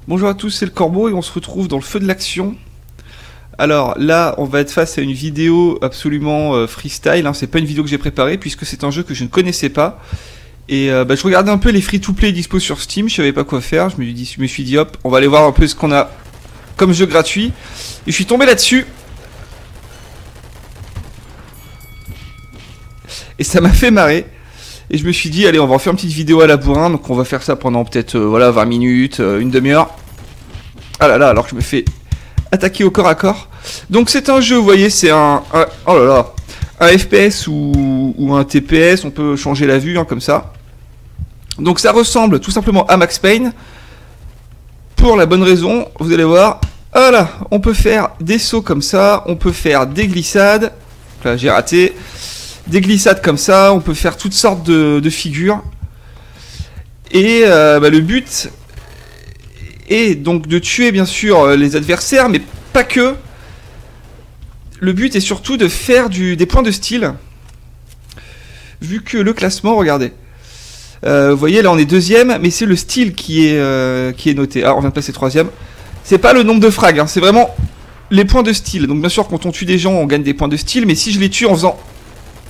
Bonjour à tous, c'est le Corbeau et on se retrouve dans le feu de l'action. Alors là, on va être face à une vidéo absolument freestyle, hein. C'est pas une vidéo que j'ai préparée puisque c'est un jeu que je ne connaissais pas. Et je regardais un peu les free-to-play dispo sur Steam, je savais pas quoi faire, je me suis dit hop, on va aller voir un peu ce qu'on a comme jeu gratuit. Et je suis tombé là-dessus. Et ça m'a fait marrer. Et je me suis dit, allez, on va en faire une petite vidéo à la bourrin. Donc on va faire ça pendant peut-être voilà, 20 minutes, une demi-heure. Ah là là, alors que je me fais attaquer au corps à corps. Donc c'est un jeu, vous voyez, c'est oh là là, un FPS ou un TPS. On peut changer la vue, hein, comme ça. Donc ça ressemble tout simplement à Max Payne. Pour la bonne raison, vous allez voir. Voilà, on peut faire des sauts comme ça. On peut faire des glissades. Là, j'ai raté. Des glissades comme ça, on peut faire toutes sortes de figures. Et le but est donc de tuer bien sûr les adversaires, mais pas que. Le but est surtout de faire des points de style. Vu que le classement, regardez. Vous voyez là on est deuxième, mais c'est le style qui est noté. Alors on vient de passer troisième. C'est pas le nombre de frags, hein, c'est vraiment les points de style. Donc bien sûr quand on tue des gens on gagne des points de style, mais si je les tue en faisant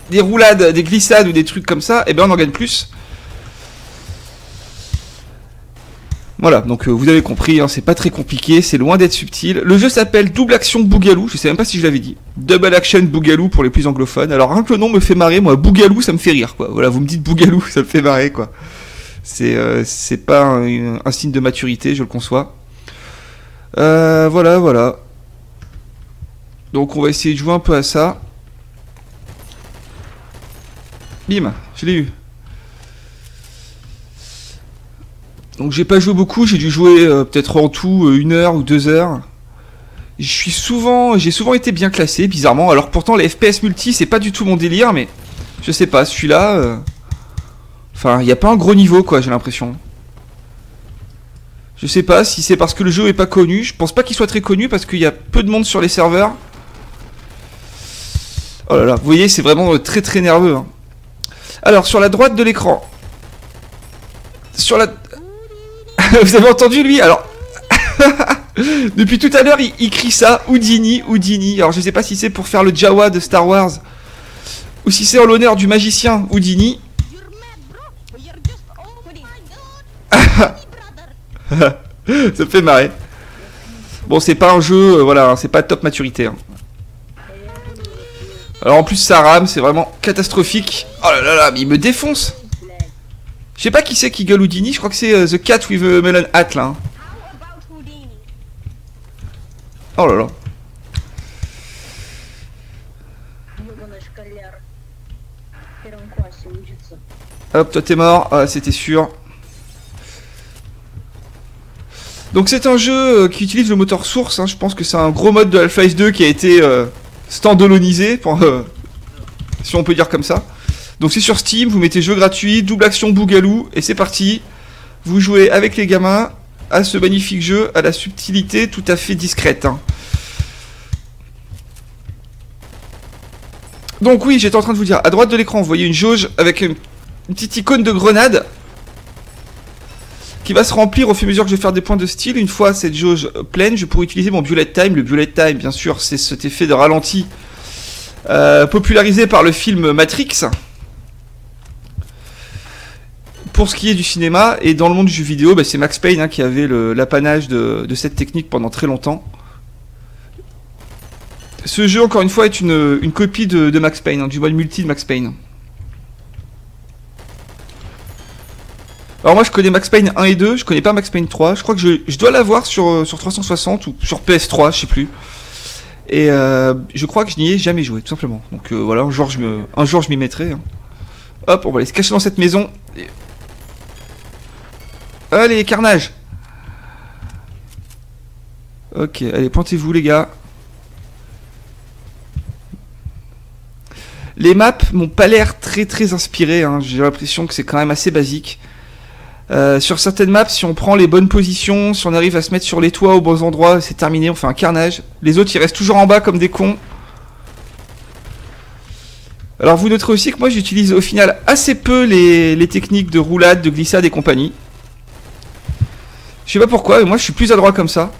des roulades, des glissades ou des trucs comme ça, et ben on en gagne plus. Voilà, donc vous avez compris, hein, c'est pas très compliqué, c'est loin d'être subtil. Le jeu s'appelle Double Action Boogaloo, je sais même pas si je l'avais dit. Double Action Boogaloo pour les plus anglophones. Alors rien que le nom me fait marrer, moi Boogaloo ça me fait rire quoi. Voilà, vous me dites Boogaloo, ça me fait marrer quoi. C'est pas un signe de maturité, je le conçois. Voilà. Donc on va essayer de jouer un peu à ça. Bim, je l'ai eu. Donc j'ai pas joué beaucoup, j'ai dû jouer peut-être en tout 1 heure ou 2 heures. J'ai souvent été bien classé, bizarrement. Alors pourtant les FPS multi c'est pas du tout mon délire, mais je sais pas, celui-là... Enfin, il n'y a pas un gros niveau quoi, j'ai l'impression. Je sais pas si c'est parce que le jeu est pas connu, je pense pas qu'il soit très connu parce qu'il y a peu de monde sur les serveurs. Oh là là, vous voyez c'est vraiment très très nerveux, hein. Alors, sur la droite de l'écran. Sur la... Vous avez entendu, lui? Alors... Depuis tout à l'heure, il crie ça. Houdini, Houdini. Alors, je sais pas si c'est pour faire le Jawa de Star Wars. Ou si c'est en l'honneur du magicien Houdini. Ça me fait marrer. Bon, c'est pas un jeu... voilà, c'est pas top maturité, hein. Alors en plus ça rame, c'est vraiment catastrophique. Oh là là là, mais il me défonce. Je sais pas qui c'est qui gueule Houdini, je crois que c'est The Cat with a Melon Hat là, hein. Oh là là. Hop, toi t'es mort, ah, c'était sûr. Donc c'est un jeu qui utilise le moteur source, hein. Je pense que c'est un gros mode de Half-Life 2 qui a été... standalonisé, si on peut dire comme ça. Donc c'est sur Steam, vous mettez jeu gratuit, Double Action Boogaloo, et c'est parti. Vous jouez avec les gamins à ce magnifique jeu, à la subtilité tout à fait discrète, hein. Donc oui, j'étais en train de vous dire, à droite de l'écran, vous voyez une jauge avec une petite icône de grenade qui va se remplir au fur et à mesure que je vais faire des points de style. Une fois cette jauge pleine, je pourrai utiliser mon bullet time. Le bullet time, bien sûr, c'est cet effet de ralenti popularisé par le film Matrix. Pour ce qui est du cinéma, et dans le monde du jeu vidéo, c'est Max Payne, hein, qui avait l'apanage de cette technique pendant très longtemps. Ce jeu, encore une fois, est une copie de Max Payne, hein, du mode multi de Max Payne. Alors moi je connais Max Payne 1 et 2, je connais pas Max Payne 3, je crois que je dois l'avoir sur 360 ou sur PS3, je sais plus. Et je crois que je n'y ai jamais joué, tout simplement. Donc voilà, un jour je m'y mettrai, hein. Hop, on va aller se cacher dans cette maison. Allez, carnage. Ok, allez, pointez-vous les gars. Les maps m'ont pas l'air très très inspirées, hein. J'ai l'impression que c'est quand même assez basique. Sur certaines maps, si on prend les bonnes positions, si on arrive à se mettre sur les toits aux bons endroits, c'est terminé, on fait un carnage. Les autres, ils restent toujours en bas comme des cons. Alors vous noterez aussi que moi j'utilise au final assez peu les techniques de roulade, de glissade et compagnie. Je sais pas pourquoi, mais moi je suis plus adroit comme ça.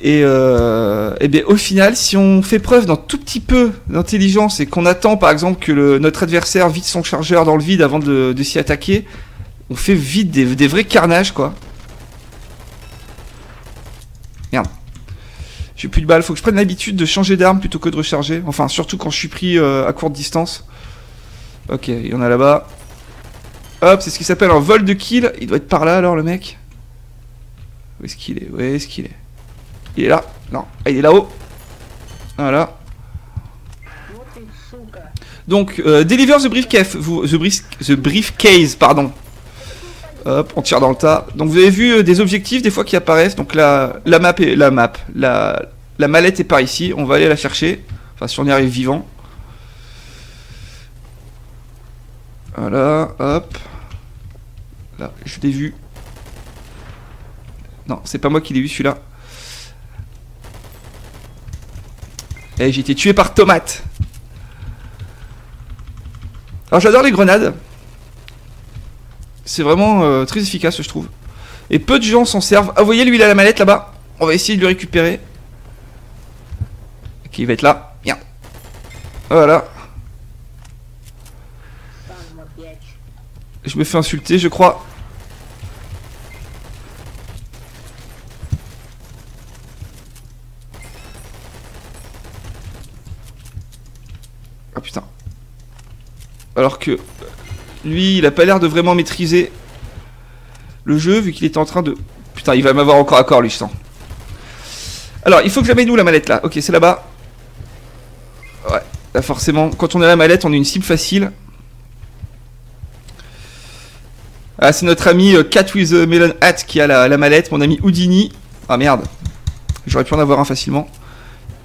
Et bien, au final, si on fait preuve d'un tout petit peu d'intelligence et qu'on attend par exemple que notre adversaire vide son chargeur dans le vide avant de s'y attaquer, on fait vite des vrais carnages quoi. Merde. J'ai plus de balles, faut que je prenne l'habitude de changer d'arme plutôt que de recharger. Enfin, surtout quand je suis pris à courte distance. Ok, il y en a là-bas. Hop, c'est ce qui s'appelle un vol de kill. Il doit être par là alors le mec. Où est-ce qu'il est? Où est-ce qu'il est? Il est là. Non, il est là-haut. Voilà. Donc, deliver the briefcase. The briefcase, pardon. Hop, on tire dans le tas. Donc vous avez vu des objectifs des fois qui apparaissent. Donc la mallette est par ici. On va aller la chercher. Enfin, si on y arrive vivant. Voilà, hop. Là, je l'ai vu. Non, c'est pas moi qui l'ai vu celui-là. Eh, j'ai été tué par Tomate. Alors j'adore les grenades. C'est vraiment très efficace je trouve. Et peu de gens s'en servent. Ah vous voyez lui il a la mallette là-bas. On va essayer de le récupérer. Ok il va être là. Bien. Voilà. Je me fais insulter je crois. Ah putain. Alors que lui, il a pas l'air de vraiment maîtriser le jeu vu qu'il était en train de... Putain, il va m'avoir encore à corps lui, je sens. Alors, il faut que j'amène où la mallette là? Ok, c'est là-bas. Ouais, là forcément, quand on a la mallette, on a une cible facile. Ah, c'est notre ami Cat with a Melon Hat qui a la mallette, mon ami Houdini. Ah merde, j'aurais pu en avoir un facilement.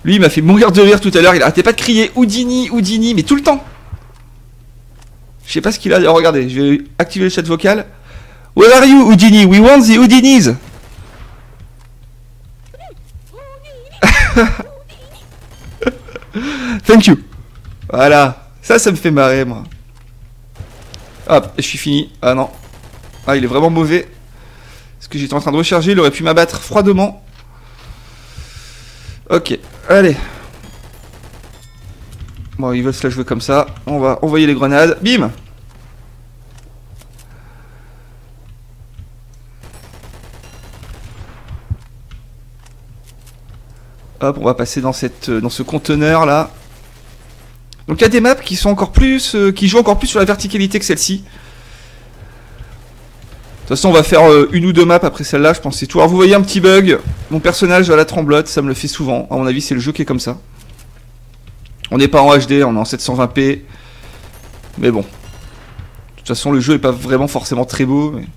Lui, il m'a fait mourir de rire tout à l'heure, il arrêtait pas de crier Houdini, Houdini, mais tout le temps. Je sais pas ce qu'il a. Alors, regardez, je vais activer le chat vocal. Where are you, Houdini? We want the Houdinis. Thank you. Voilà. Ça me fait marrer, moi. Hop, je suis fini. Ah non. Ah, il est vraiment mauvais. Parce que j'étais en train de recharger. Il aurait pu m'abattre froidement. Ok, allez. Bon, ils veulent se la jouer comme ça. On va envoyer les grenades. Bim! Hop, on va passer dans ce conteneur là. Donc il y a des maps qui sont encore plus, qui jouent encore plus sur la verticalité que celle-ci. De toute façon, on va faire une ou deux maps après celle-là, je pense que c'est tout. Alors vous voyez un petit bug. Mon personnage à la tremblote, ça me le fait souvent. À mon avis, c'est le jeu qui est comme ça. On n'est pas en HD, on est en 720p. Mais bon. De toute façon, le jeu est pas vraiment forcément très beau. Mais...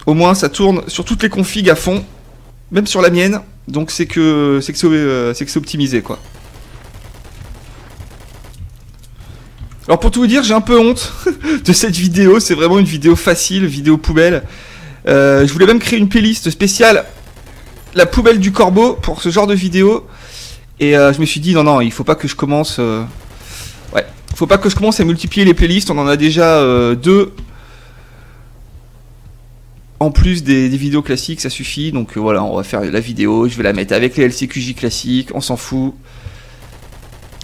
Au moins, ça tourne sur toutes les configs à fond. Même sur la mienne. Donc c'est que c'est optimisé, quoi. Alors pour tout vous dire, j'ai un peu honte de cette vidéo. C'est vraiment une vidéo facile, vidéo poubelle. Je voulais même créer une playlist spéciale. La poubelle du corbeau pour ce genre de vidéo. Et je me suis dit non il faut pas que je commence faut pas que je commence à multiplier les playlists, on en a déjà deux en plus des vidéos classiques, ça suffit. Donc voilà, on va faire la vidéo, je vais la mettre avec les LCQJ classiques, on s'en fout.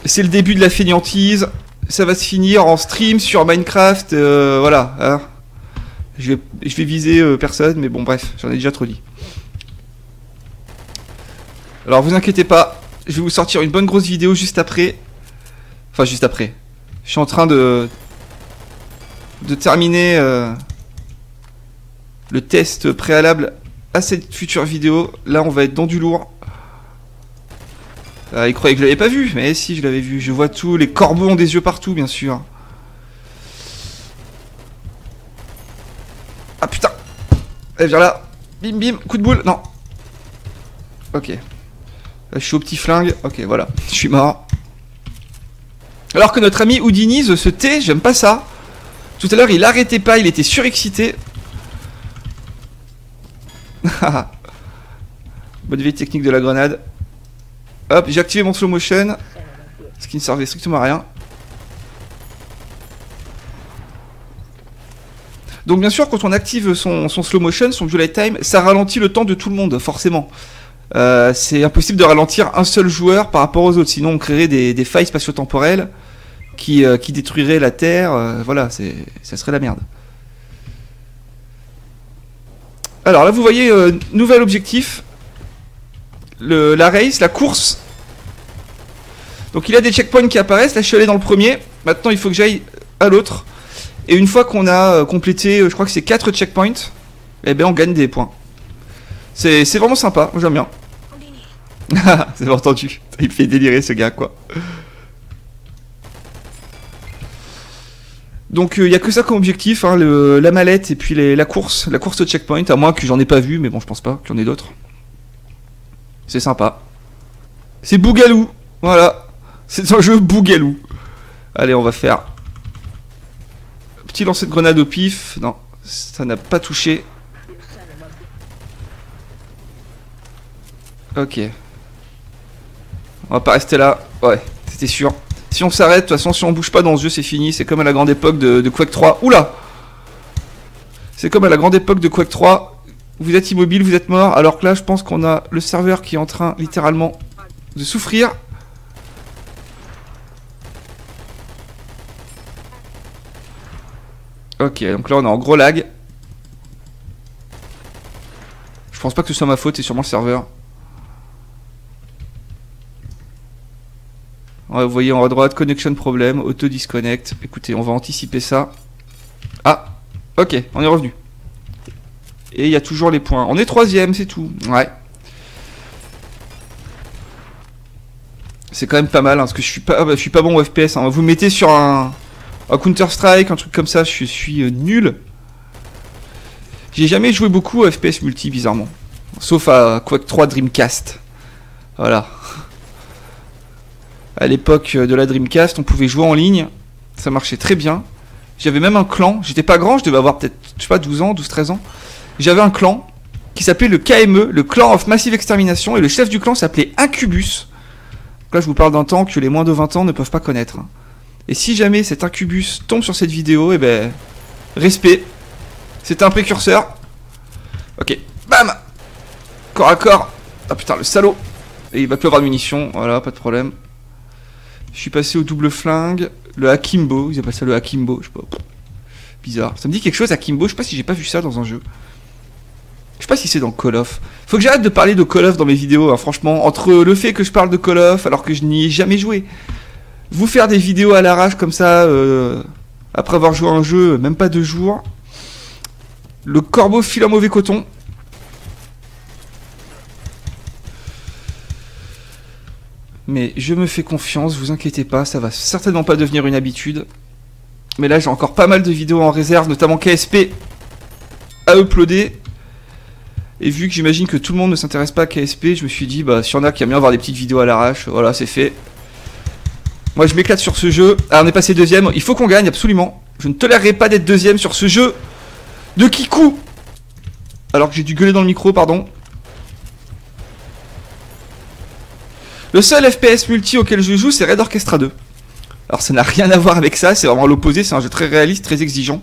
C'est le début de la fainéantise, ça va se finir en stream sur Minecraft, voilà hein. Je vais viser personne, mais bon bref, j'en ai déjà trop dit. Alors vous inquiétez pas, je vais vous sortir une bonne grosse vidéo juste après. Enfin juste après. Je suis en train de terminer le test préalable à cette future vidéo. Là on va être dans du lourd. Il croyait que je l'avais pas vu, mais si je l'avais vu. Je vois tout, les corbeaux ont des yeux partout bien sûr. Ah putain. Elle vient là. Bim bim, coup de boule, non. Ok. Là je suis au petit flingue, ok voilà, je suis mort. Alors que notre ami Houdini se tait, j'aime pas ça. Tout à l'heure il arrêtait pas, il était surexcité. Bonne vieille technique de la grenade. Hop, j'ai activé mon slow motion. Ce qui ne servait strictement à rien. Donc bien sûr, quand on active son slow motion, son bullet time, ça ralentit le temps de tout le monde, forcément. C'est impossible de ralentir un seul joueur par rapport aux autres, sinon on créerait des failles spatio-temporelles qui détruiraient la Terre. Voilà, ça serait la merde. Alors là, vous voyez, nouvel objectif. La race, la course. Donc il y a des checkpoints qui apparaissent. Là, je suis allé dans le premier. Maintenant, il faut que j'aille à l'autre. Et une fois qu'on a complété, je crois que c'est 4 checkpoints, eh ben on gagne des points. C'est vraiment sympa, moi j'aime bien. C'est pas entendu. Il me fait délirer ce gars, quoi. Donc il n'y a que ça comme objectif, hein, la mallette et puis la course au checkpoint, à moins que j'en ai pas vu, mais bon, je pense pas qu'il y en ait d'autres. C'est sympa. C'est Bougalou, voilà. C'est un jeu Bougalou. Allez, on va faire petit lancer de grenade au pif. Non, ça n'a pas touché. Ok. On va pas rester là. Ouais, c'était sûr. Si on s'arrête, de toute façon, si on bouge pas dans ce jeu, c'est fini. C'est comme à la grande époque de Quake 3. Oula! C'est comme à la grande époque de Quake 3. Vous êtes immobile, vous êtes mort. Alors que là, je pense qu'on a le serveur qui est en train, littéralement, de souffrir. Ok, donc là, on est en gros lag. Je pense pas que ce soit ma faute, c'est sûrement le serveur. Ouais, vous voyez en haut à droite, connection problem, auto disconnect. Écoutez, on va anticiper ça. Ah, ok, on est revenu. Et il y a toujours les points. On est 3ème, c'est tout. Ouais. C'est quand même pas mal, hein, parce que je suis pas bon au FPS. Hein. Vous me mettez sur un Counter-Strike, un truc comme ça, je suis nul. J'ai jamais joué beaucoup à FPS multi, bizarrement. Sauf à Quake 3 Dreamcast. Voilà. À l'époque de la Dreamcast, on pouvait jouer en ligne. Ça marchait très bien. J'avais même un clan. J'étais pas grand, je devais avoir peut-être, je sais pas, 12 ans, 12-13 ans. J'avais un clan qui s'appelait le KME, le Clan of Massive Extermination. Et le chef du clan s'appelait Incubus. Donc là, je vous parle d'un temps que les moins de 20 ans ne peuvent pas connaître. Et si jamais cet Incubus tombe sur cette vidéo, eh ben, respect. C'était un précurseur. Ok, bam! Corps à corps. Ah putain, le salaud. Et il va plus avoir de munitions, voilà, pas de problème. Je suis passé au double flingue, le Akimbo, ils appellent ça le Akimbo, je sais pas. Bizarre. Ça me dit quelque chose, Akimbo, je sais pas si j'ai pas vu ça dans un jeu. Je sais pas si c'est dans Call of. Faut que j'arrête de parler de Call of dans mes vidéos, hein, franchement. Entre le fait que je parle de Call of alors que je n'y ai jamais joué. Vous faire des vidéos à l'arrache comme ça, après avoir joué à un jeu, même pas 2 jours. Le corbeau file un mauvais coton. Mais je me fais confiance, vous inquiétez pas, ça va certainement pas devenir une habitude. Mais là j'ai encore pas mal de vidéos en réserve, notamment KSP à uploader. Et vu que j'imagine que tout le monde ne s'intéresse pas à KSP, je me suis dit, bah s'il y en a qui aiment bien avoir des petites vidéos à l'arrache, voilà, c'est fait. Moi je m'éclate sur ce jeu. Ah, on est passé 2ème, il faut qu'on gagne absolument. Je ne tolérerai pas d'être 2ème sur ce jeu de Kikou. Alors que j'ai dû gueuler dans le micro, pardon. Le seul FPS multi auquel je joue, c'est Red Orchestra 2. Alors ça n'a rien à voir avec ça, c'est vraiment l'opposé, c'est un jeu très réaliste, très exigeant.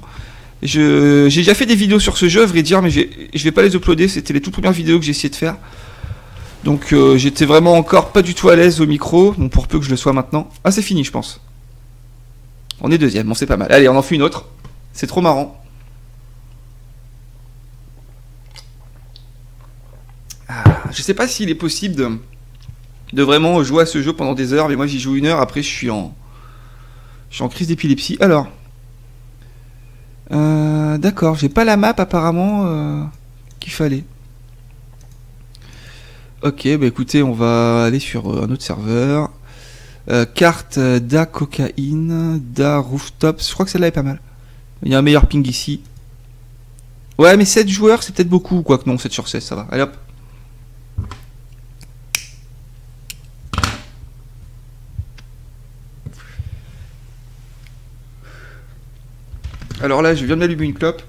J'ai déjà fait des vidéos sur ce jeu, à vrai dire, mais je vais pas les uploader, c'était les toutes premières vidéos que j'ai essayé de faire. Donc j'étais vraiment encore pas du tout à l'aise au micro, donc pour peu que je le sois maintenant. Ah, c'est fini, je pense. On est 2ème, bon c'est pas mal. Allez, on en fait une autre, c'est trop marrant. Ah, je sais pas s'il est possible de vraiment jouer à ce jeu pendant des heures, mais moi j'y joue 1 heure, après je suis en crise d'épilepsie. Alors, d'accord, j'ai pas la map apparemment qu'il fallait. Ok, bah écoutez, on va aller sur un autre serveur. Carte Da Cocaïne, Da Rooftops, je crois que celle-là est pas mal. Il y a un meilleur ping ici. Ouais, mais 7 joueurs, c'est peut-être beaucoup, quoique non, 7 sur 16, ça va. Allez hop. Alors là, je viens de m'allumer une clope.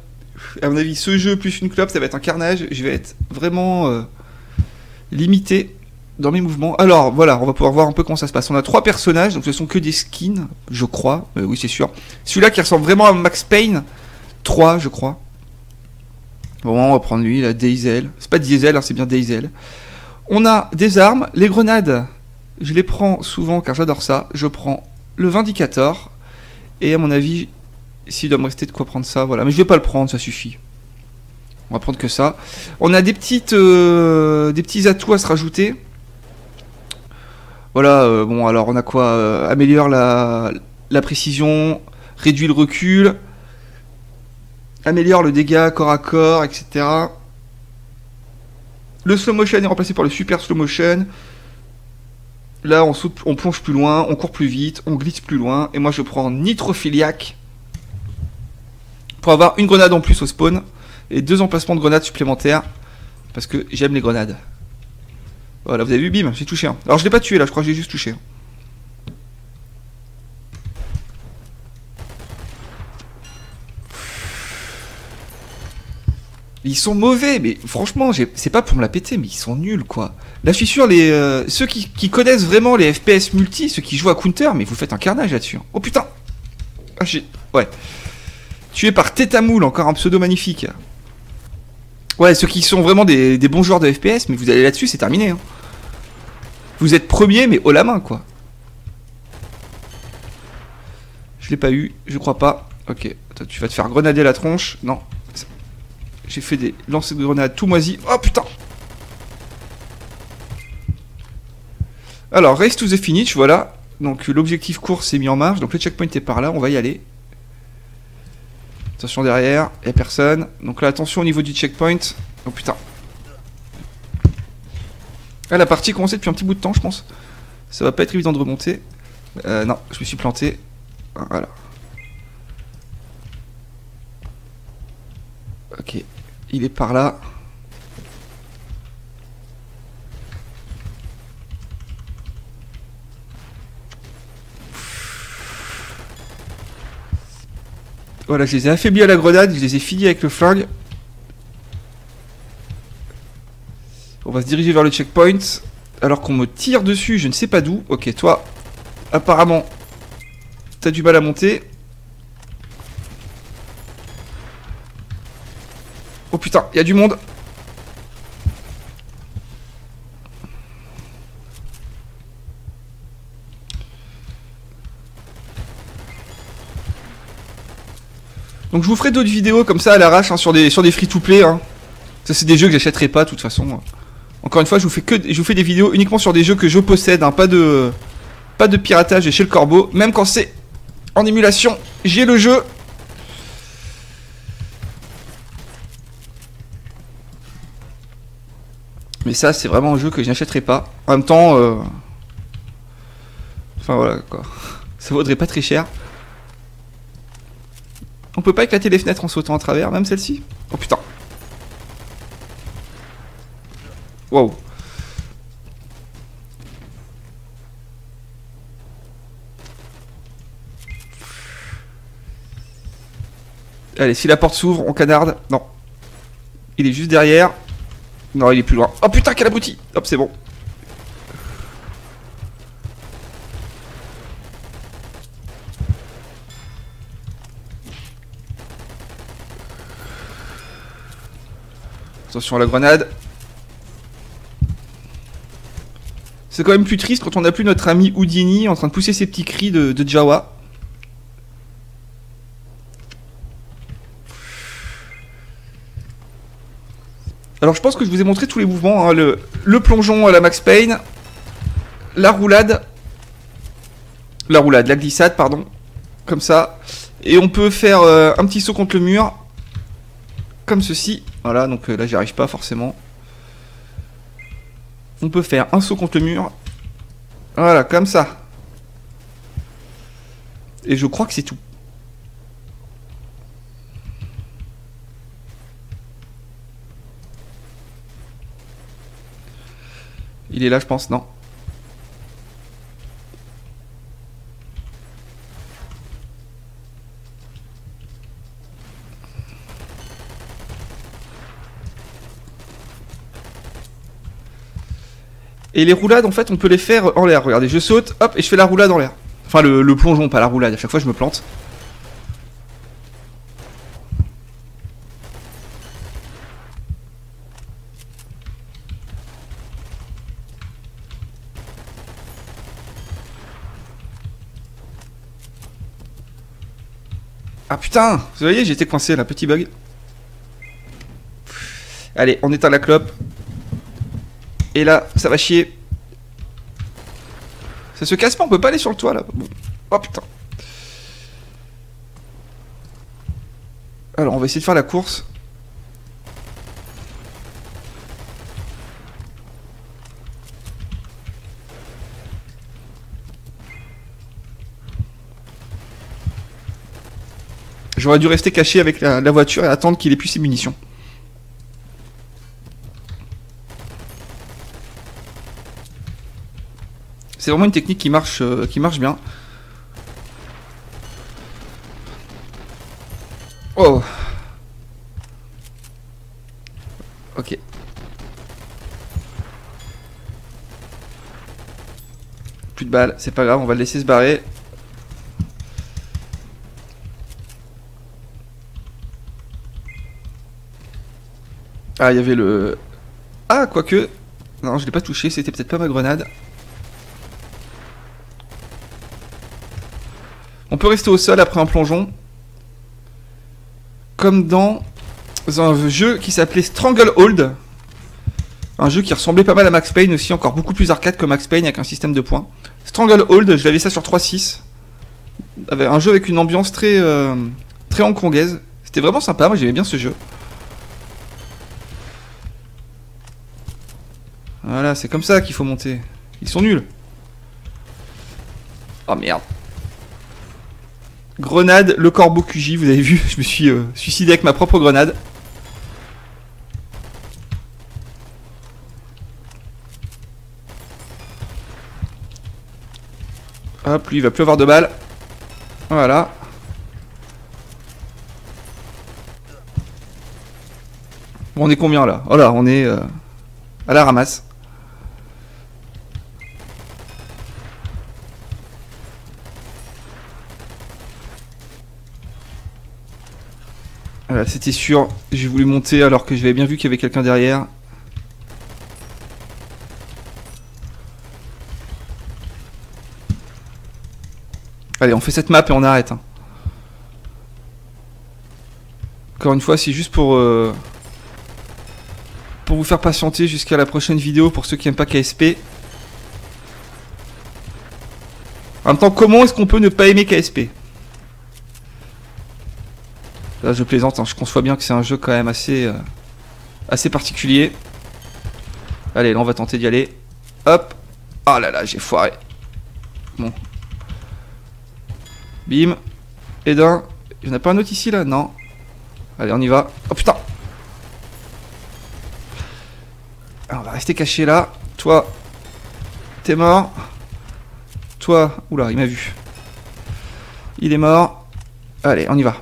À mon avis, ce jeu plus une clope, ça va être un carnage. Je vais être vraiment limité dans mes mouvements. Alors voilà, on va pouvoir voir un peu comment ça se passe. On a 3 personnages, donc ce sont que des skins, je crois. Oui, c'est sûr. Celui-là qui ressemble vraiment à Max Payne 3, je crois. Bon, on va prendre lui, la Diesel. C'est pas Diesel, hein, c'est bien Diesel. On a des armes. Les grenades, je les prends souvent car j'adore ça. Je prends le Vindicator. Et à mon avis, s'il doit me rester de quoi prendre ça, voilà. Mais je vais pas le prendre, ça suffit. On va prendre que ça. On a des petits atouts à se rajouter. Voilà, bon, alors on a quoi améliore la précision, réduit le recul, améliore le dégât corps à corps, etc. Le slow motion est remplacé par le super slow motion. Là, on saute, on plonge plus loin, on court plus vite, on glisse plus loin. Et moi, je prends nitrophiliac pour avoir une grenade en plus au spawn et 2 emplacements de grenades supplémentaires parce que j'aime les grenades. Voilà, vous avez vu, bim, j'ai touché un. Alors, je l'ai pas tué là, je crois que j'ai juste touché. Ils sont mauvais, mais franchement, c'est pas pour me la péter, mais ils sont nuls, quoi. Là, je suis sûr, ceux qui connaissent vraiment les FPS multi, ceux qui jouent à Counter, mais vous faites un carnage là-dessus. Oh putain. Ah, ouais. Tué par Tétamoul, encore un pseudo magnifique. Ouais, ceux qui sont vraiment des bons joueurs de FPS, mais vous allez là-dessus, c'est terminé. Hein. Vous êtes premier, mais haut la main, quoi. Je l'ai pas eu, je crois pas. Ok, toi, tu vas te faire grenader la tronche. Non. J'ai fait des lancers de grenades tout moisis. Oh putain. Alors, race to the finish, voilà. Donc, l'objectif course est mis en marche. Donc, le checkpoint est par là, on va y aller. Attention derrière, il n'y a personne. Donc là, attention au niveau du checkpoint. Oh putain. Ah, la partie a commencé depuis un petit bout de temps, je pense. Ça va pas être évident de remonter. Non, je me suis planté. Voilà. Ok. Il est par là. Voilà, je les ai affaiblis à la grenade, je les ai finis avec le flingue. On va se diriger vers le checkpoint. Alors qu'on me tire dessus, je ne sais pas d'où. Ok, toi, apparemment, t'as du mal à monter. Oh putain, il y a du monde. Donc je vous ferai d'autres vidéos comme ça à l'arrache hein, sur des free-to-play. Hein. Ça c'est des jeux que j'achèterai pas de toute façon. Encore une fois, je vous fais des vidéos uniquement sur des jeux que je possède. Hein, pas de piratage chez le corbeau. Même quand c'est en émulation, j'ai le jeu. Mais ça c'est vraiment un jeu que je n'achèterai pas. En même temps, enfin voilà quoi. Ça vaudrait pas très cher. On peut pas éclater les fenêtres en sautant à travers, même celle-ci. Oh putain. Wow. Allez, si la porte s'ouvre, on canarde. Non. Il est juste derrière. Non, il est plus loin. Oh putain, quel abruti. Hop, c'est bon. Attention à la grenade. C'est quand même plus triste quand on n'a plus notre ami Houdini en train de pousser ses petits cris de Jawa. Alors je pense que je vous ai montré tous les mouvements. Hein. Le plongeon à la Max Payne. La roulade. La glissade, pardon. Comme ça. Et on peut faire un petit saut contre le mur. Comme ceci. Voilà, donc là j'y arrive pas forcément. On peut faire un saut contre le mur. Voilà, comme ça. Et je crois que c'est tout. Il est là, je pense, non. Et les roulades, en fait, on peut les faire en l'air. Regardez, je saute, hop, et je fais la roulade en l'air. Enfin, le plongeon, pas la roulade. À chaque fois, je me plante. Ah putain, vous voyez, j'étais coincé là, petit bug. Allez, on éteint la clope. Et là, ça va chier. Ça se casse pas, on peut pas aller sur le toit là. Bon. Oh putain. Alors, on va essayer de faire la course. J'aurais dû rester caché avec la voiture et attendre qu'il ait plus ses munitions. C'est vraiment une technique qui marche bien. Oh. Ok. Plus de balles, c'est pas grave, on va le laisser se barrer. Ah, il y avait le... Ah, quoique... Non, je l'ai pas touché, c'était peut-être pas ma grenade. On peut rester au sol après un plongeon. Comme dans un jeu qui s'appelait Stranglehold. Un jeu qui ressemblait pas mal à Max Payne aussi, encore beaucoup plus arcade que Max Payne avec un système de points. Stranglehold, je l'avais ça sur 3.6. Un jeu avec une ambiance très hongkongaise. C'était vraiment sympa, moi j'aimais bien ce jeu. Voilà, c'est comme ça qu'il faut monter. Ils sont nuls. Oh merde. Grenade, le corbeau QJ, vous avez vu, je me suis suicidé avec ma propre grenade. Hop, lui il va pleuvoir de balles. Voilà. Bon, on est combien là? Oh là, on est à la ramasse. Voilà, c'était sûr. J'ai voulu monter alors que j'avais bien vu qu'il y avait quelqu'un derrière. Allez, on fait cette map et on arrête. Hein. Encore une fois, c'est juste pour vous faire patienter jusqu'à la prochaine vidéo pour ceux qui n'aiment pas KSP. En même temps, comment est-ce qu'on peut ne pas aimer KSP? Là, je plaisante, hein. Je conçois bien que c'est un jeu quand même assez particulier. Allez, là, on va tenter d'y aller. Hop. Ah là là, j'ai foiré. Bon. Bim. Et d'un. Il n'y en a pas un autre ici, là? Non. Allez, on y va. Oh putain. Alors, on va rester caché là. Toi, t'es mort. Toi, oula, il m'a vu. Il est mort. Allez, on y va.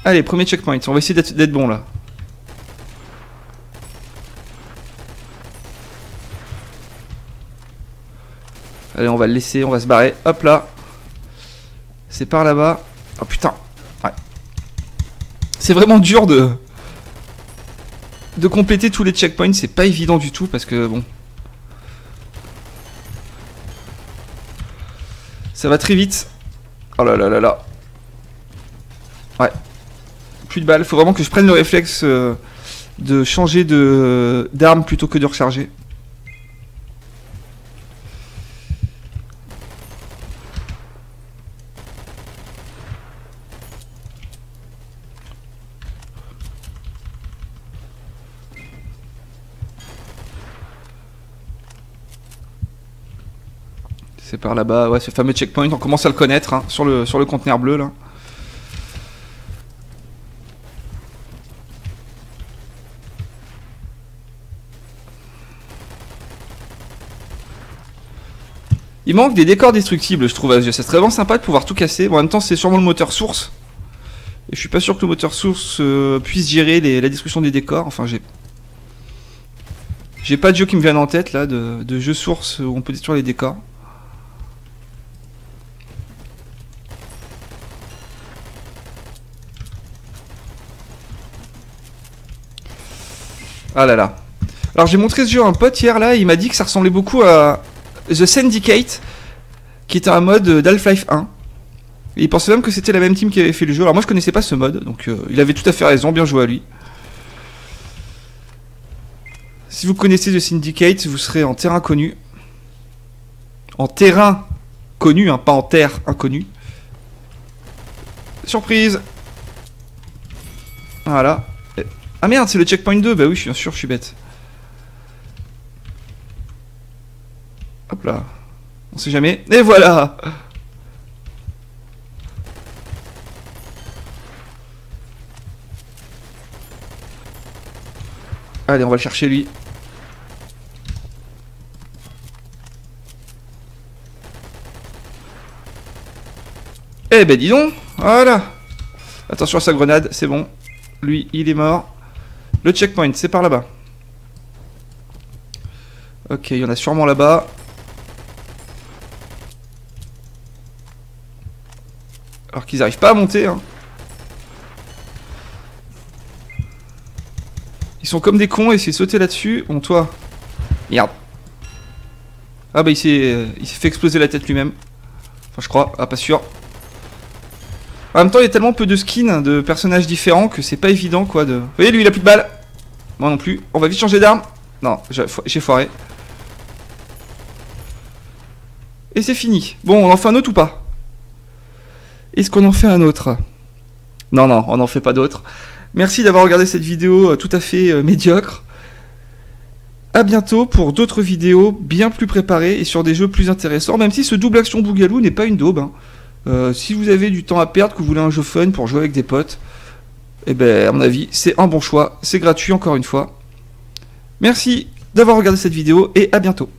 Allez, premier checkpoint. On va essayer d'être bon là. Allez, on va le laisser, on va se barrer. Hop là. C'est par là-bas. Oh putain. Ouais. C'est vraiment dur de compléter tous les checkpoints. C'est pas évident du tout parce que bon. Ça va très vite. Oh là là là là. Ouais. Plus de balles. Faut vraiment que je prenne le réflexe de changer d'arme plutôt que de recharger. C'est par là-bas, ouais, ce fameux checkpoint, on commence à le connaître, hein, sur le conteneur bleu, là. Il manque des décors destructibles, je trouve, à ce jeu. Ça serait vraiment sympa de pouvoir tout casser. Bon, en même temps, c'est sûrement le moteur source. Et je suis pas sûr que le moteur source puisse gérer la destruction des décors. Enfin, j'ai pas de jeu qui me vienne en tête, là, de jeu source où on peut détruire les décors. Ah là là. Alors j'ai montré ce jeu à un pote hier là, il m'a dit que ça ressemblait beaucoup à The Syndicate, qui était un mode d'Half-Life 1. Et il pensait même que c'était la même team qui avait fait le jeu. Alors moi je connaissais pas ce mode, donc il avait tout à fait raison, bien joué à lui. Si vous connaissez The Syndicate, vous serez en terrain connu. En terrain connu, hein, pas en terre inconnue. Surprise. Voilà. Ah merde, c'est le checkpoint 2. Bah oui, bien sûr, je suis bête. Hop là. On sait jamais. Et voilà. Allez, on va le chercher lui. Eh ben dis donc. Voilà. Attention à sa grenade, c'est bon. Lui, il est mort. Le checkpoint, c'est par là-bas. Ok, il y en a sûrement là-bas. Alors qu'ils n'arrivent pas à monter, hein. Ils sont comme des cons et essayer de sauter là-dessus. Bon, toi. Merde. Ah bah il s'est fait exploser la tête lui-même. Enfin, je crois. Ah, pas sûr. En même temps, il y a tellement peu de skins de personnages différents que c'est pas évident, quoi, de... Vous voyez, lui, il a plus de balles. Moi non plus. On va vite changer d'arme. Non, j'ai foiré. Et c'est fini. Bon, on en fait un autre ou pas? Est-ce qu'on en fait un autre? Non, non, on n'en fait pas d'autre. Merci d'avoir regardé cette vidéo tout à fait médiocre. A bientôt pour d'autres vidéos bien plus préparées et sur des jeux plus intéressants, même si ce double action Boogaloo n'est pas une daube, hein. Si vous avez du temps à perdre, que vous voulez un jeu fun pour jouer avec des potes, eh ben, à mon avis, c'est un bon choix. C'est gratuit encore une fois. Merci d'avoir regardé cette vidéo et à bientôt.